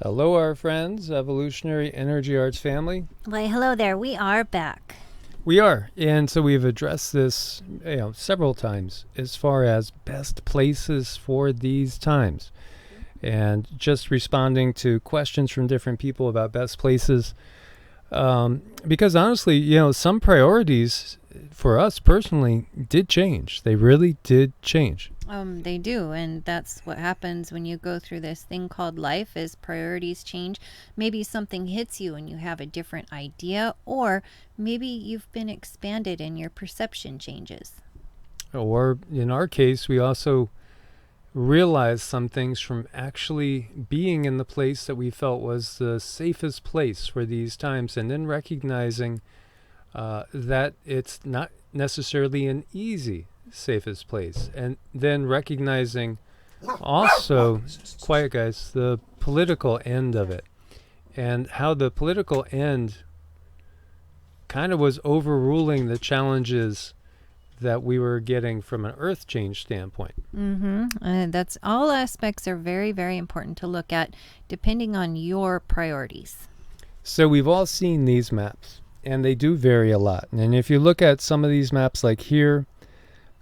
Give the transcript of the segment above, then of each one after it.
Hello, our friends, Evolutionary Energy Arts family. Why, hello there. We are back. We are, and so we've addressed this, several times as far as best places for these times, and just responding to questions from different people about best places. Because honestly, some priorities for us personally did change. They really did change. They do, and that's what happens when you go through this thing called life is priorities change. Maybe something hits you and you have a different idea, or maybe you've been expanded and your perception changes. Or in our case, we also realized some things from actually being in the place that we felt was the safest place for these times, and then recognizing that it's not necessarily an easy safest place, and then recognizing also, quiet guys, the political end of it, and how the political end kind of was overruling the challenges that we were getting from an earth change standpoint. That's all aspects are very, very important to look at depending on your priorities. So we've all seen these maps, and they do vary a lot. And if you look at some of these maps, like here,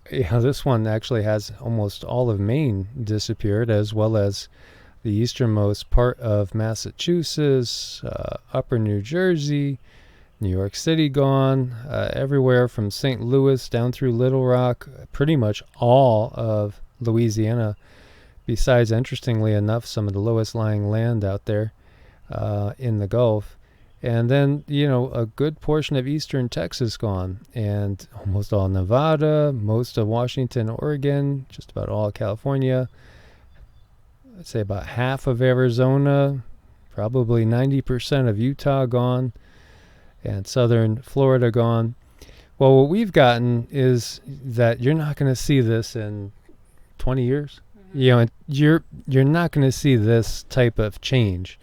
this one actually has almost all of Maine disappeared, as well as the easternmost part of Massachusetts, upper New Jersey, New York City gone, everywhere from St. Louis down through Little Rock, pretty much all of Louisiana, besides, interestingly enough, some of the lowest lying land out there in the Gulf. And then, a good portion of eastern Texas gone, and almost all Nevada, most of Washington, Oregon, just about all California. I'd say about half of Arizona, probably 90% of Utah gone, and southern Florida gone. Well, what we've gotten is that you're not going to see this in 20 years. You're not going to see this type of change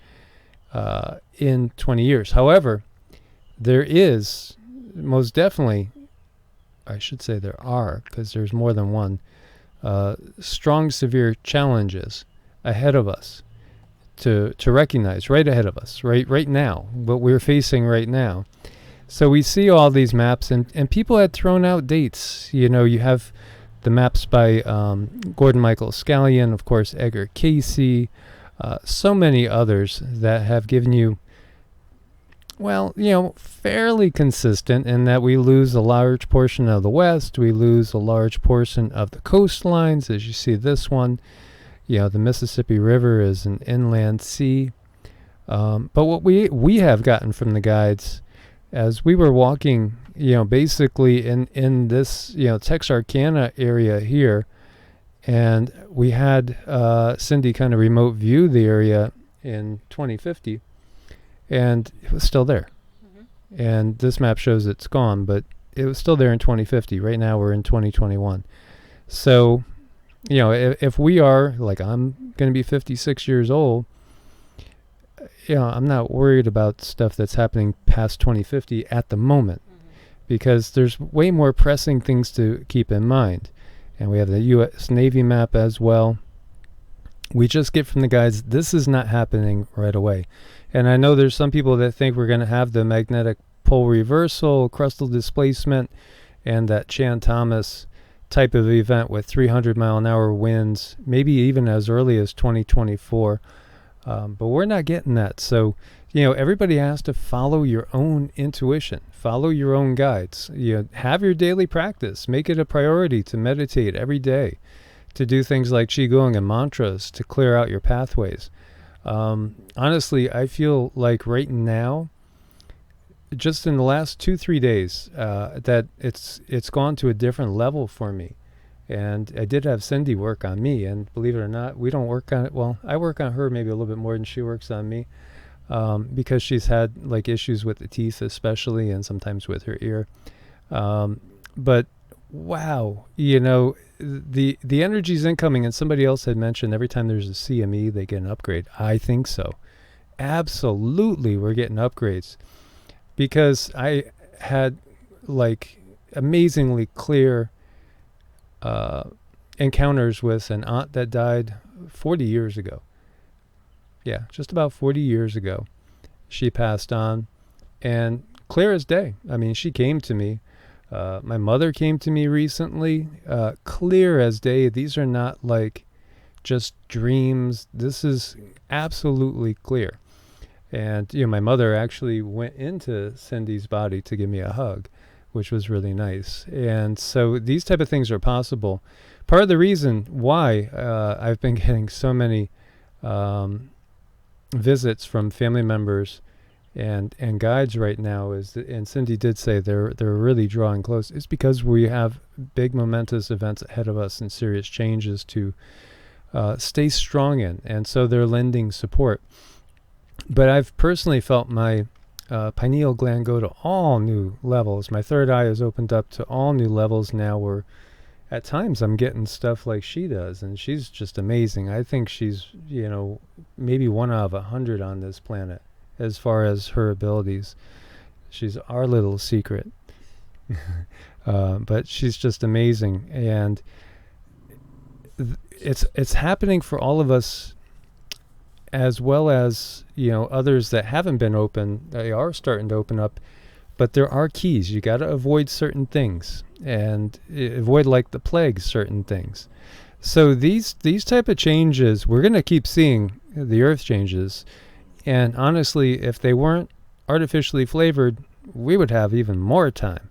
in 20 years. However, there is most definitely, I should say there are, because there's more than one, strong, severe challenges ahead of us to recognize, right ahead of us, right now, what we're facing right now. So we see all these maps, and people had thrown out dates. You have the maps by Gordon Michael Scallion, of course, Edgar Casey, so many others that have given you, fairly consistent in that we lose a large portion of the West, we lose a large portion of the coastlines, as you see this one. The Mississippi River is an inland sea. But what we have gotten from the guides, as we were walking, basically in this, Texarkana area here, and we had Cindy kind of remote view the area in 2050, and it was still there. And this map shows it's gone, but it was still there in 2050. Right now we're in 2021. So, if we are, like, I'm going to be 56 years old, I'm not worried about stuff that's happening past 2050 at the moment, because there's way more pressing things to keep in mind. And we have the U.S. Navy map as well. We just get from the guides, this is not happening right away. And I know there's some people that think we're going to have the magnetic pole reversal, crustal displacement, and that Chan-Thomas type of event with 300-mile-an-hour winds, maybe even as early as 2024. But we're not getting that. So, everybody has to follow your own intuition, follow your own guides. Have your daily practice. Make it a priority to meditate every day, to do things like Qigong and mantras to clear out your pathways. Honestly, I feel like right now, just in the last 2-3 days, that it's gone to a different level for me. And I did have Cindy work on me, and believe it or not, we don't work on it. Well, I work on her maybe a little bit more than she works on me, because she's had like issues with the teeth especially, and sometimes with her ear. But wow, the energy's incoming, and somebody else had mentioned every time there's a CME, they get an upgrade. I think so. Absolutely, we're getting upgrades, because I had like amazingly clear encounters with an aunt that died 40 years ago. Yeah, just about 40 years ago, she passed on, and clear as day. I mean, she came to me. My mother came to me recently, clear as day. These are not like just dreams. This is absolutely clear. And, my mother actually went into Cindy's body to give me a hug, which was really nice. And so these type of things are possible. Part of the reason why I've been getting so many visits from family members and guides right now is, and Cindy did say they're really drawing close, is because we have big momentous events ahead of us and serious changes to stay strong in, and so they're lending support. But I've personally felt my pineal gland go to all new levels. My third eye has opened up to all new levels now, where at times I'm getting stuff like she does, and she's just amazing. I think she's, maybe 1 out of 100 on this planet as far as her abilities. She's our little secret. But she's just amazing, and it's happening for all of us, as well as others that haven't been open. They are starting to open up, but there are keys. You got to avoid certain things, and avoid like the plague certain things. So these type of changes, we're going to keep seeing the earth changes, and honestly, if they weren't artificially flavored, we would have even more time.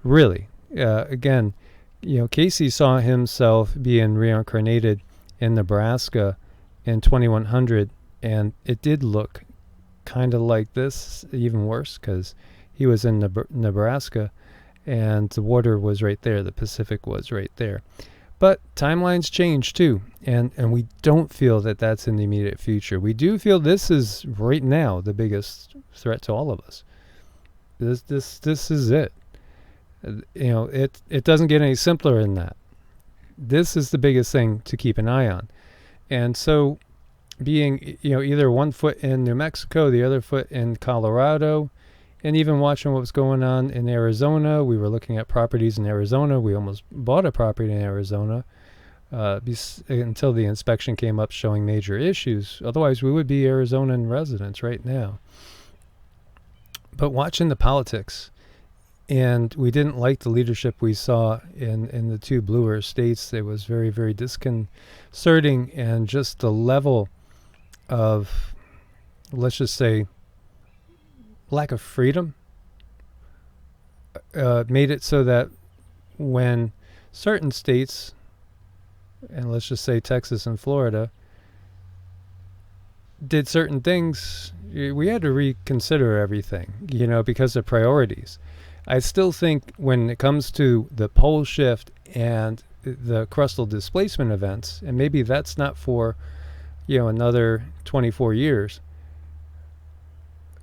Really, again, Casey saw himself being reincarnated in Nebraska in 2100, and it did look kind of like this, even worse, because he was in Nebraska, and the water was right there, the Pacific was right there. But timelines change too, and we don't feel that that's in the immediate future. We do feel this is right now the biggest threat to all of us. This is it. It doesn't get any simpler than that. This is the biggest thing to keep an eye on. And so being, either one foot in New Mexico, the other foot in Colorado, and even watching what was going on in Arizona. We were looking at properties in Arizona. We almost bought a property in Arizona until the inspection came up showing major issues. Otherwise, we would be Arizonan residents right now. But watching the politics, and we didn't like the leadership we saw in the two bluer states. It was very, very disconcerting, and just the level of, let's just say, lack of freedom made it so that when certain states, and let's just say Texas and Florida, did certain things, we had to reconsider everything, because of priorities. I still think when it comes to the pole shift and the crustal displacement events, and maybe that's not for, another 24 years,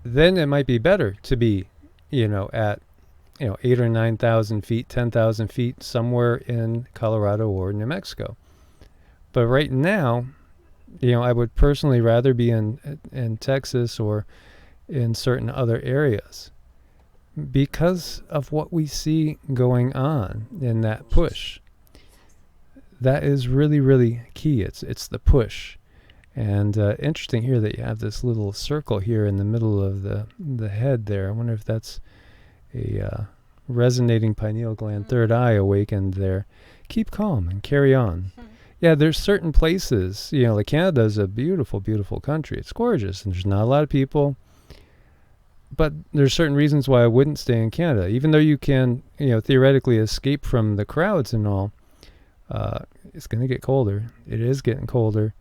then it might be better to be, at, 8,000 or 9,000 feet, 10,000 feet somewhere in Colorado or New Mexico. But right now, I would personally rather be in Texas or in certain other areas, because of what we see going on in that push. That is really, really key. It's the push. And interesting here that you have this little circle here in the middle of the head there. I wonder if that's a resonating pineal gland, third eye awakened there. Keep calm and carry on. Yeah, there's certain places, like Canada is a beautiful, beautiful country. It's gorgeous, and there's not a lot of people. But there's certain reasons why I wouldn't stay in Canada. Even though you can, theoretically escape from the crowds and all, it's going to get colder. It is getting colder.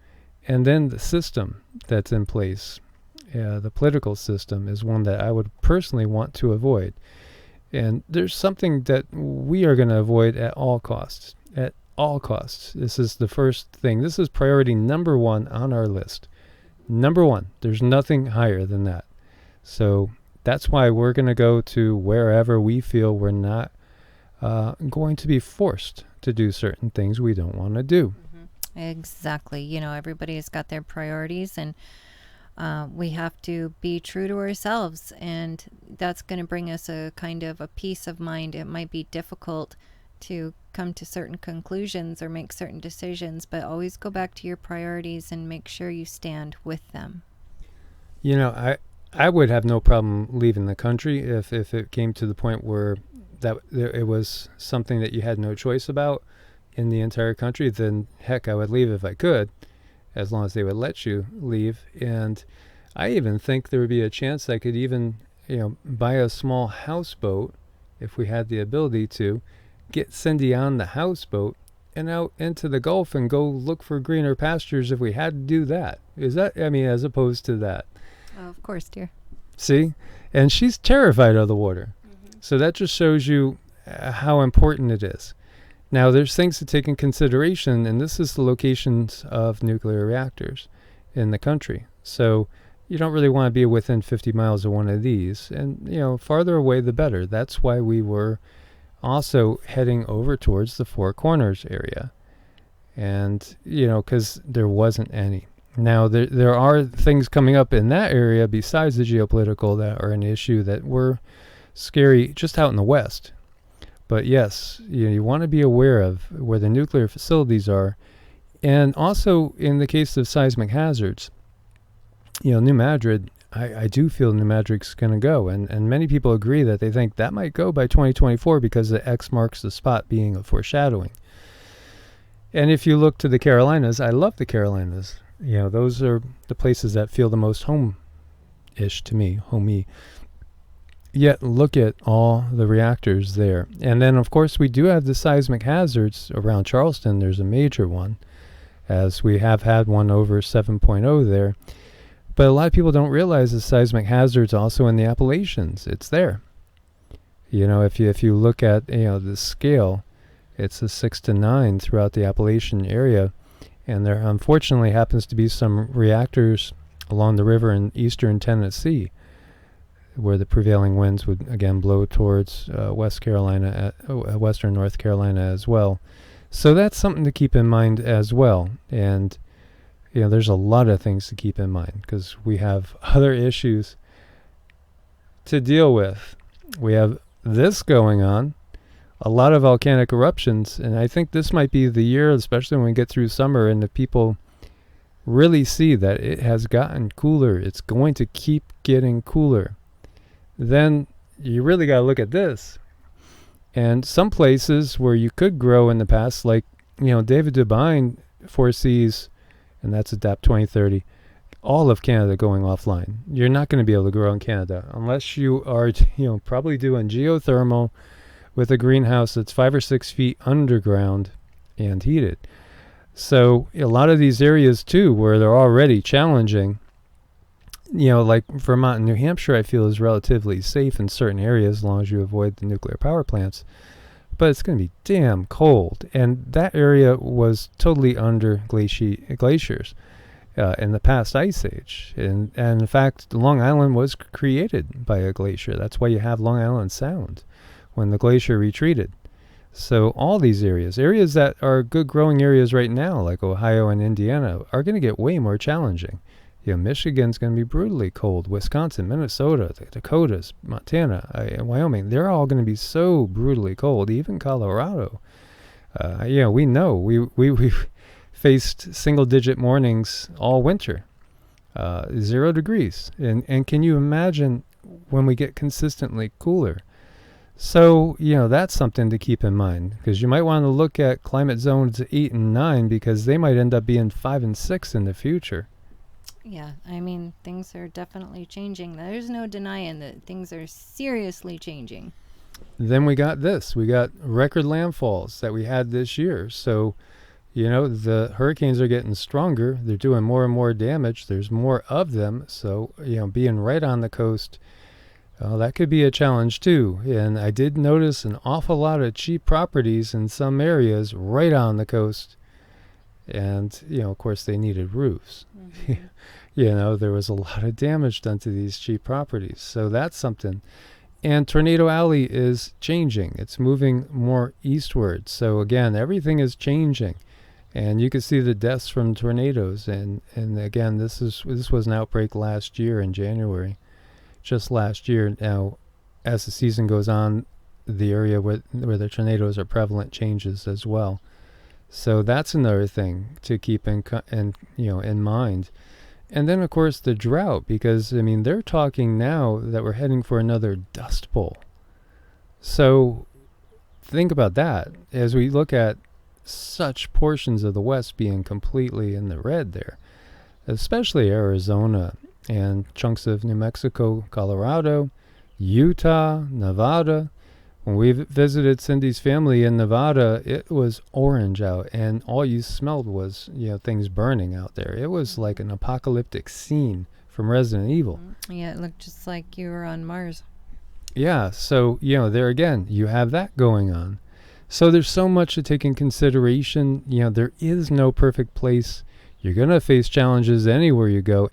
And then the system that's in place, the political system, is one that I would personally want to avoid. And there's something that we are going to avoid at all costs. At all costs. This is the first thing. This is priority number 1 on our list. Number 1. There's nothing higher than that. So that's why we're going to go to wherever we feel we're not going to be forced to do certain things we don't want to do. Exactly. Everybody's got their priorities, and we have to be true to ourselves, and that's going to bring us a kind of a peace of mind. It might be difficult to come to certain conclusions or make certain decisions, but always go back to your priorities and make sure you stand with them. You know, I would have no problem leaving the country if it came to the point where it was something that you had no choice about in the entire country. Then heck, I would leave if I could, as long as they would let you leave. And I even think there would be a chance I could even, buy a small houseboat if we had the ability to get Cindy on the houseboat and out into the Gulf and go look for greener pastures if we had to do that. As opposed to that. Oh, of course, dear. See? And she's terrified of the water. Mm-hmm. So that just shows you how important it is. Now, there's things to take in consideration, and this is the locations of nuclear reactors in the country. So you don't really want to be within 50 miles of one of these. And, farther away, the better. That's why we were also heading over towards the Four Corners area. And, because there wasn't any. Now, there are things coming up in that area besides the geopolitical that are an issue that were scary just out in the West. But yes, you want to be aware of where the nuclear facilities are. And also, in the case of seismic hazards, New Madrid, I do feel New Madrid's going to go. And many people agree that they think that might go by 2024 because the X marks the spot being a foreshadowing. And if you look to the Carolinas, I love the Carolinas. Those are the places that feel the most home-ish to me, homey. Yet look at all the reactors there. And then, of course, we do have the seismic hazards around Charleston. There's a major one, as we have had one over 7.0 there. But a lot of people don't realize the seismic hazards also in the Appalachians. It's there. If you look at the scale, it's a 6 to 9 throughout the Appalachian area. And there unfortunately happens to be some reactors along the river in eastern Tennessee where the prevailing winds would again blow towards western North Carolina as well. So that's something to keep in mind as well. And there's a lot of things to keep in mind because we have other issues to deal with. We have this going on. A lot of volcanic eruptions, and I think this might be the year, especially when we get through summer and the people really see that it has gotten cooler. It's going to keep getting cooler. Then you really got to look at this. And some places where you could grow in the past, like, David Devine foresees, and that's ADAPT 2030, all of Canada going offline. You're not going to be able to grow in Canada unless you are, probably doing geothermal with a greenhouse that's 5 or 6 feet underground and heated. So a lot of these areas too, where they're already challenging, like Vermont and New Hampshire, I feel is relatively safe in certain areas as long as you avoid the nuclear power plants. But it's going to be damn cold. And that area was totally under glaciers in the past ice age. And in fact, Long Island was created by a glacier. That's why you have Long Island Sound when the glacier retreated. So all these areas that are good growing areas right now, like Ohio and Indiana, are going to get way more challenging. Michigan's going to be brutally cold. Wisconsin, Minnesota, the Dakotas, Montana, Wyoming, they're all going to be so brutally cold. Even Colorado. We know. We faced single-digit mornings all winter. 0 degrees. And can you imagine when we get consistently cooler? So, that's something to keep in mind, because you might want to look at climate zones 8 and 9 because they might end up being 5 and 6 in the future. Yeah, things are definitely changing. There's no denying that things are seriously changing. Then we got this. We got record landfalls that we had this year. So, the hurricanes are getting stronger. They're doing more and more damage. There's more of them. So, being right on the coast, that could be a challenge too. And I did notice an awful lot of cheap properties in some areas right on the coast. And, of course, they needed roofs. Mm-hmm. There was a lot of damage done to these cheap properties. So that's something. And Tornado Alley is changing. It's moving more eastward. So, again, everything is changing. And you can see the deaths from tornadoes. And again, this was an outbreak last year in January. Just last year. Now, as the season goes on, the area where the tornadoes are prevalent changes as well. So that's another thing to keep in mind. And then, of course, the drought, because, I mean, they're talking now that we're heading for another dust bowl. So think about that as we look at such portions of the West being completely in the red there, especially Arizona and chunks of New Mexico, Colorado, Utah, Nevada. When we visited Cindy's family in Nevada, it was orange out, and all you smelled was, things burning out there. It was like an apocalyptic scene from Resident Evil. Yeah, it looked just like you were on Mars. Yeah, so, there again, you have that going on. So there's so much to take in consideration. There is no perfect place. You're going to face challenges anywhere you go.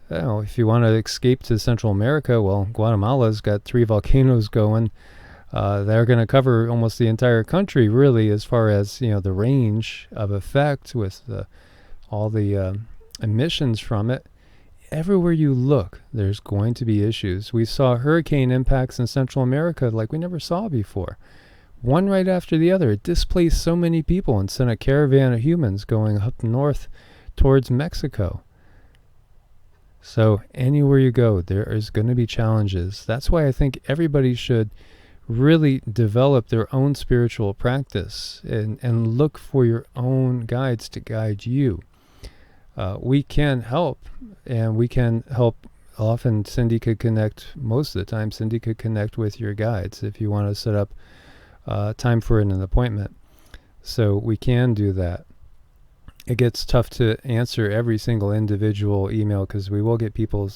If you want to escape to Central America, well, Guatemala's got 3 volcanoes going. They're going to cover almost the entire country, really, as far as, the range of effect with all the emissions from it. Everywhere you look, there's going to be issues. We saw hurricane impacts in Central America like we never saw before. One right after the other. It displaced so many people and sent a caravan of humans going up north towards Mexico. So anywhere you go, there is going to be challenges. That's why I think everybody should really develop their own spiritual practice and look for your own guides to guide you. We can help, and we can help. Often Cindy could connect, most of the time Cindy could connect with your guides if you want to set up time for an appointment. So we can do that. It gets tough to answer every single individual email because we will get people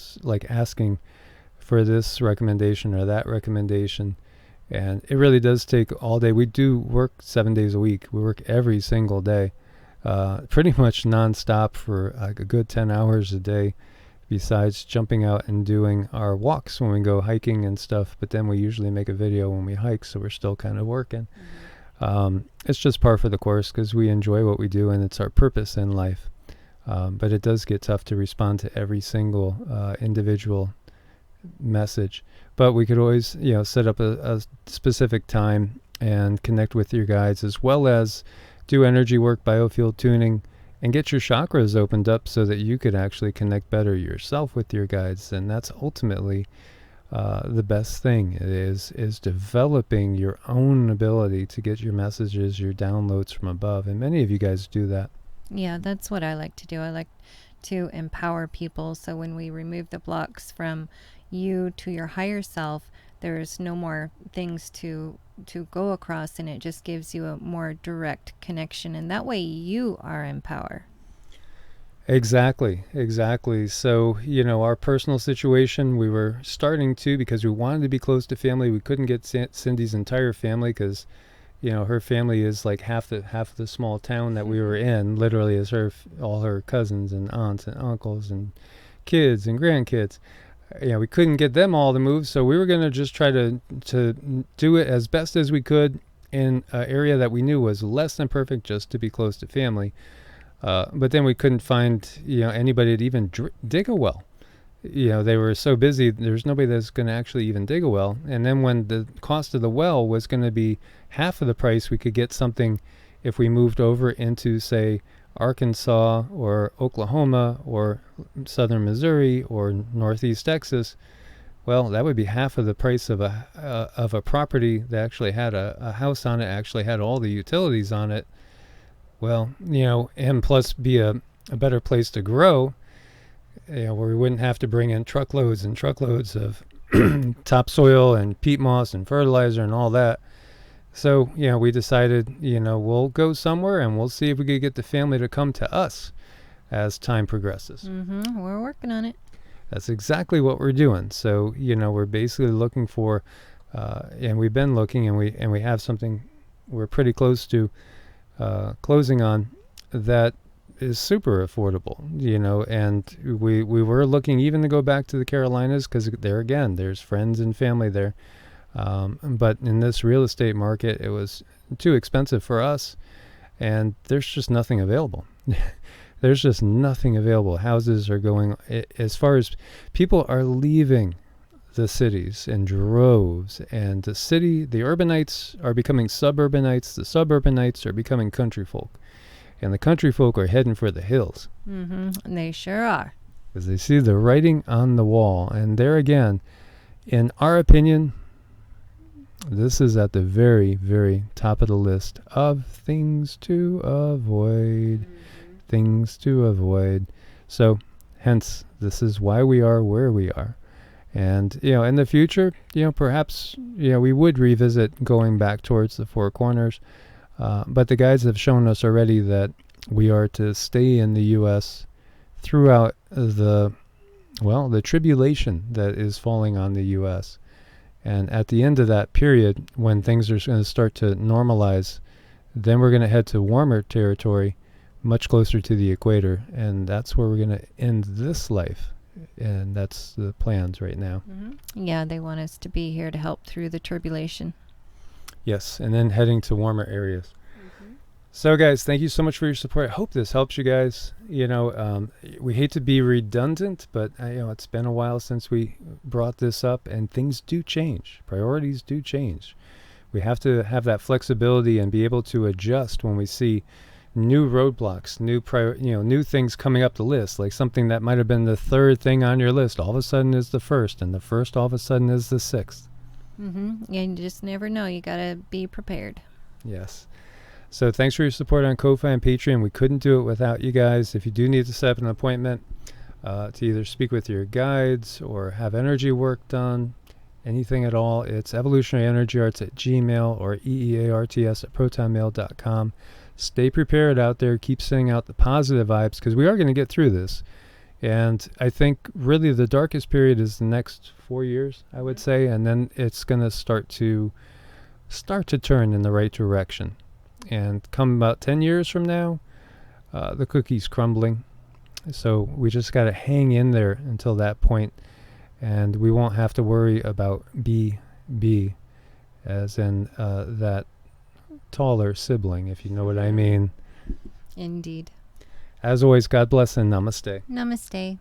asking for this recommendation or that recommendation. And it really does take all day. We do work 7 days a week. We work every single day, pretty much nonstop for a good 10 hours a day, besides jumping out and doing our walks when we go hiking and stuff. But then we usually make a video when we hike, so we're still kind of working. It's just par for the course because we enjoy what we do and it's our purpose in life. But it does get tough to respond to every single individual message. But we could always, set up a specific time and connect with your guides, as well as do energy work, biofield tuning, and get your chakras opened up so that you could actually connect better yourself with your guides. And that's ultimately the best thing is developing your own ability to get your messages, your downloads from above. And many of you guys do that. Yeah, that's what I like to do. I like to empower people. So when we remove the blocks from you to your higher self, there's no more things to go across, and it just gives you a more direct connection. And that way you are in power. Exactly. So, our personal situation, we were starting to, because we wanted to be close to family. We couldn't get Cindy's entire family because, her family is like half the small town that we were in, literally, is all her cousins and aunts and uncles and kids and grandkids. We couldn't get them all to move, so we were going to just try to do it as best as we could in an area that we knew was less than perfect, just to be close to family. But then we couldn't find, anybody to even dig a well. They were so busy, there's nobody that's going to actually even dig a well. And then when the cost of the well was going to be half of the price, we could get something if we moved over into, say, Arkansas or Oklahoma or southern Missouri or northeast Texas. Well, that would be half of the price of a property that actually had a house on it, actually had all the utilities on it. Well, and plus be a better place to grow, where we wouldn't have to bring in truckloads and truckloads of topsoil and peat moss and fertilizer and all that. So, we decided, we'll go somewhere and we'll see if we could get the family to come to us as time progresses. We're working on it. That's exactly what we're doing. So, we're basically looking for, and we've been looking, and we have something we're pretty close to closing on that is super affordable, and we were looking even to go back to the Carolinas because there again, there's friends and family there. But in this real estate market, it was too expensive for us, and there's just nothing available. There's just nothing available. Houses are going, as far as people are leaving the cities in droves, and the urbanites are becoming suburbanites, the suburbanites are becoming country folk, and the country folk are heading for the hills. And they sure are. Because they see the writing on the wall. And there again, in our opinion, this is at the very, very top of the list of things to avoid. Things to avoid. So, hence, this is why we are where we are. And, in the future, perhaps, we would revisit going back towards the Four Corners. But the guides have shown us already that we are to stay in the U.S. throughout the tribulation that is falling on the U.S. And at the end of that period, when things are going to start to normalize, then we're going to head to warmer territory, much closer to the equator, and that's where we're going to end this life. And that's the plans right now. Yeah, they want us to be here to help through the tribulation. Yes, and then heading to warmer areas. So, guys, thank you so much for your support. I hope this helps you guys. We hate to be redundant, but it's been a while since we brought this up, and things do change. Priorities do change. We have to have that flexibility and be able to adjust when we see new roadblocks, new things coming up the list, like something that might have been the third thing on your list all of a sudden is the first, and the first all of a sudden is the sixth. And you just never know. You got to be prepared. Yes. So thanks for your support on Ko-Fi and Patreon. We couldn't do it without you guys. If you do need to set up an appointment to either speak with your guides or have energy work done, anything at all, it's evolutionaryenergyarts at gmail or EEARTS at protonmail.com. Stay prepared out there. Keep sending out the positive vibes, because we are going to get through this. And I think really the darkest period is the next 4 years, I would say, and then it's going to start to turn in the right direction. And come about 10 years from now, the cookie's crumbling. So we just got to hang in there until that point, and we won't have to worry about BB, as in that taller sibling, if you know what I mean. Indeed. As always, God bless and namaste. Namaste.